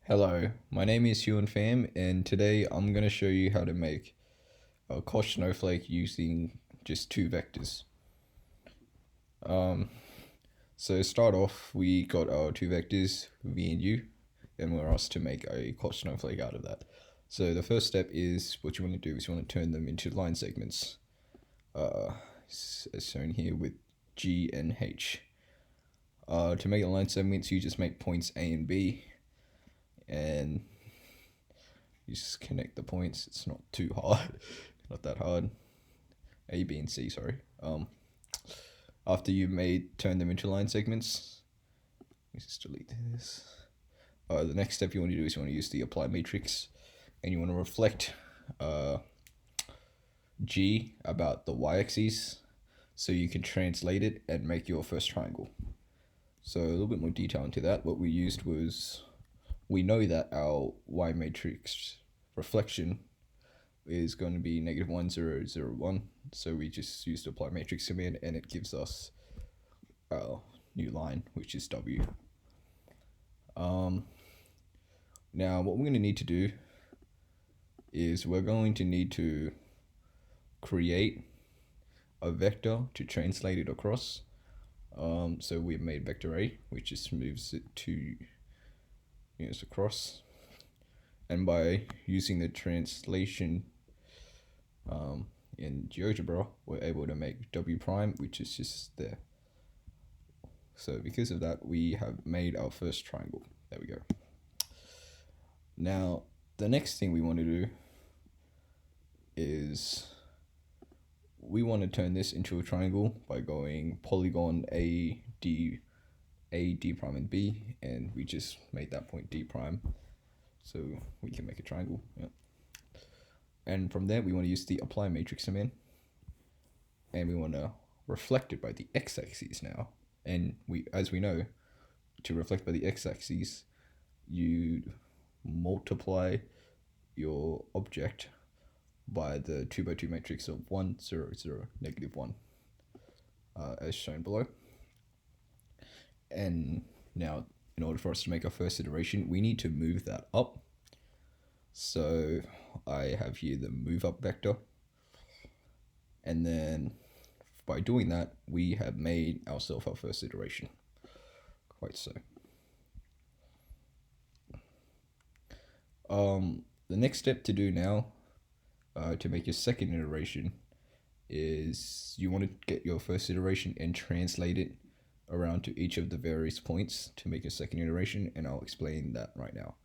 Hello, my name is Hugh and Pham, and today I'm going to show you how to make a Koch snowflake using just two vectors. Um, so to start off, we got our two vectors, v and u, and we're asked to make a Koch snowflake out of that. So the first step is what you want to do is you want to turn them into line segments, as shown here with G and H. To make a line segments, you just make points A and B, and you just connect the points. It's not too hard, not that hard. A, B, and C. Sorry. After you've turn them into line segments, let's just delete this. The next step you want to do is you want to use the apply matrix, and you want to reflect G about the y-axis, so you can translate it and make your first triangle. So a little bit more detail into that. What we used was, we know that our y matrix reflection is going to be -1, 0, 0, 1. So we just used the apply matrix command, and it gives us our new line, which is W. Now what we're going to need to do is we're going to need to create a vector to translate it across. So we've made vector A, which just moves it 2 units across, and by using the translation in GeoGebra, we're able to make W prime, which is just there. So because of that, we have made our first triangle. There we go. Now the next thing we want to do is we want to turn this into a triangle by going polygon A, D prime, and B, and we just made that point D prime, so we can make a triangle. Yeah. And from there, we want to use the apply matrix command, and we want to reflect it by the x-axis now. And as we know, to reflect by the x-axis, you multiply your object by the 2 by 2 matrix of 1, 0, 0, -1, as shown below. And now, in order for us to make our first iteration, we need to move that up. So I have here the move up vector, and then by doing that, we have made ourselves our first iteration. Quite so. The next step to do now, to make your second iteration, is you want to get your first iteration and translate it around to each of the various points to make a second iteration, and I'll explain that right now.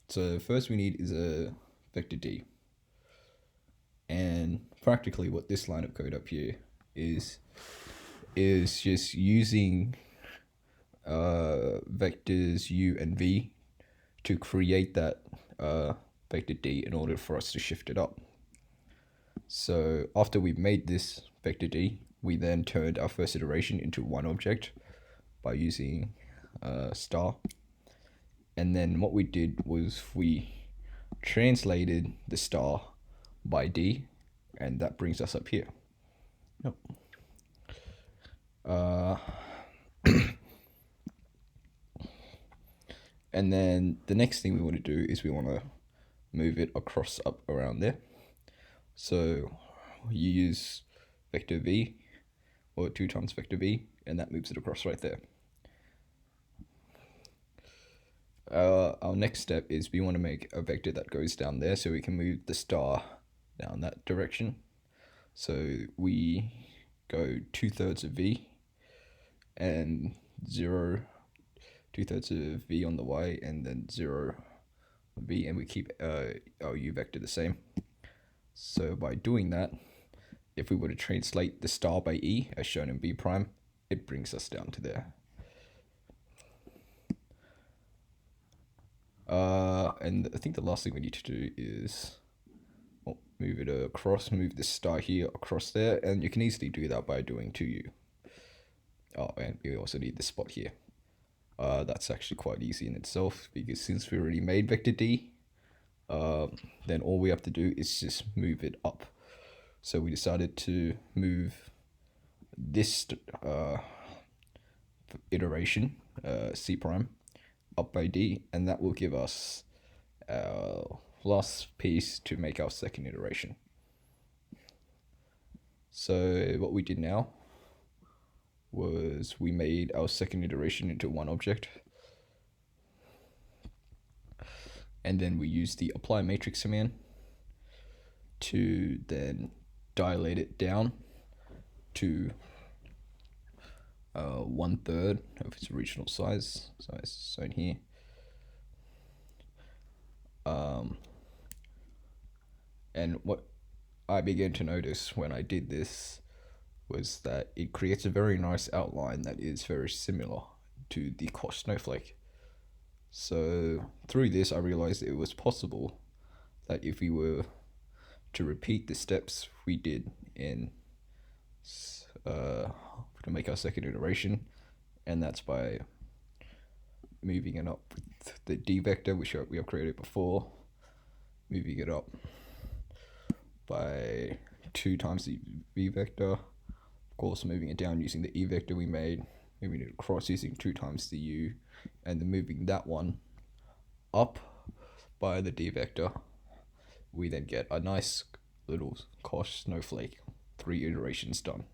So first we need is a vector D, and practically what this line of code up here is just using vectors U and V to create that vector D in order for us to shift it up. So after we've made this vector D, we then turned our first iteration into one object by using star. And then what we did was we translated the star by D, and that brings us up here. Yep. And then the next thing we want to do is we want to move it across up around there. So you use vector V, or 2 times vector V, and that moves it across right there. Our next step is we want to make a vector that goes down there, so we can move the star down that direction. So we go 2/3 of V and 0, 2/3 of V on the Y, and then 0 V, and we keep our U vector the same. So by doing that, if we were to translate the star by E as shown in B prime, it brings us down to there. And I think the last thing we need to do is move it across, move the star here across there, and you can easily do that by doing 2U. Oh, and we also need the spot here. That's actually quite easy in itself, because since we already made vector D, then all we have to do is just move it up. So we decided to move this iteration, C prime, up by d, and that will give us our last piece to make our second iteration. So what we did now was we made our second iteration into one object, and then we used the apply matrix command to then dilate it down to 1/3 of its original size, so it's shown here. And what I began to notice when I did this was that it creates a very nice outline that is very similar to the Koch snowflake. So through this, I realized it was possible that if we were to repeat the steps we did in to make our second iteration, and that's by moving it up with the d vector, which we have created before, moving it up by 2 times the v vector, of course moving it down using the e vector we made, moving it across using 2 times the u, and then moving that one up by the d vector, we then get a nice little Koch snowflake, 3 iterations done.